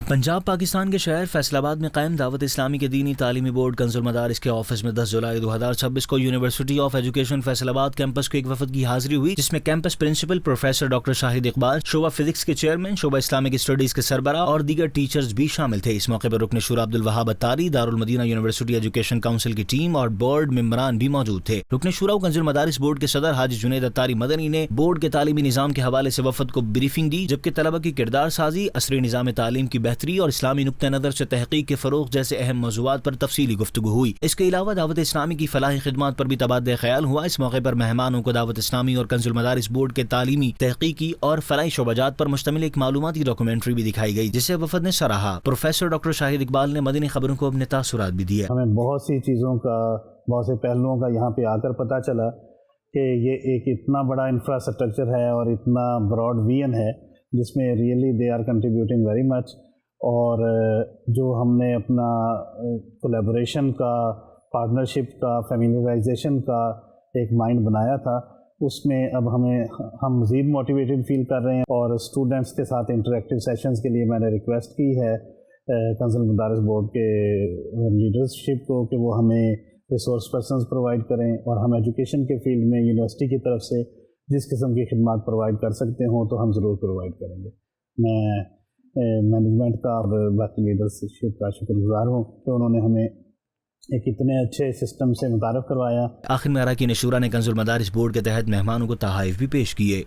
پنجاب پاکستان کے شہر فیصل آباد میں قائم دعوت اسلامی کے دینی تعلیمی بورڈ کنز المدارس کے آفس میں 10 جولائی 2026 کو یونیورسٹی آف ایجوکیشن فیصل آباد کیمپس کے ایک وفد کی حاضری ہوئی، جس میں کیمپس پرنسپل پروفیسر ڈاکٹر شاہد اقبال، شعبہ فزکس کے چیئرمین، شعبہ اسلامک اسٹڈیز کے سربراہ اور دیگر ٹیچرز بھی شامل تھے۔ اس موقع پر رکن شورا عبدالوہاب اتاری، دارالمدینہ یونیورسٹی ایجوکیشن کونسل کی ٹیم اور بورڈ ممبران بھی موجود تھے۔ رکن شورا کنز المدارس بورڈ کے صدر حاجی جنید اتاری مدنی نے بورڈ کے تعلیمی نظام کے حوالے سے وفد کو بریفنگ دی، جبکہ طلبہ کی کردار سازی، عصری نظام تعلیم کی بہتری اور اسلامی نقطہ نظر سے تحقیق کے فروغ جیسے اہم موضوعات پر تفصیلی گفتگو ہوئی۔ اس کے علاوہ دعوت اسلامی کی فلاحی خدمات پر بھی تبادلہ خیال ہوا۔ اس موقع پر مہمانوں کو دعوت اسلامی اور کنز المدارس بورڈ کے تعلیمی، تحقیقی اور فلاحی شعبہ جات پر مشتمل ایک معلوماتی ڈاکومنٹری بھی دکھائی گئی، جسے وفد نے سراہا۔ پروفیسر ڈاکٹر شاہد اقبال نے مدنی خبروں کو اپنے تاثرات بھی دیے۔ ہمیں بہت سی چیزوں کا، بہت سے پہلوؤں کا یہاں پہ آ کر پتہ چلا کہ یہ ایک اتنا بڑا انفراسٹرکچر ہے اور اتنا براڈ ویژن ہے جس میں really they are contributing very much. اور جو ہم نے اپنا کولیبوریشن کا، پارٹنرشپ کا، فیملیرائزیشن کا ایک مائنڈ بنایا تھا، اس میں اب ہم مزید موٹیویٹڈ فیل کر رہے ہیں۔ اور اسٹوڈنٹس کے ساتھ انٹریکٹیو سیشنز کے لیے میں نے ریکویسٹ کی ہے کنز المدارس بورڈ کے لیڈرشپ کو کہ وہ ہمیں ریسورس پرسنز پرووائڈ کریں، اور ہم ایجوکیشن کے فیلڈ میں یونیورسٹی کی طرف سے جس قسم کی خدمات پرووائڈ کر سکتے ہوں تو ہم ضرور پرووائڈ کریں گے۔ میں مینجمنٹ کا اور باقی لیڈرشپ کا شکر گزار ہوں کہ انہوں نے ہمیں ایک اتنے اچھے سسٹم سے متعارف کروایا۔ آخر میں اراکین شورا نے کنز المدارس بورڈ کے تحت مہمانوں کو تحائف بھی پیش کیے۔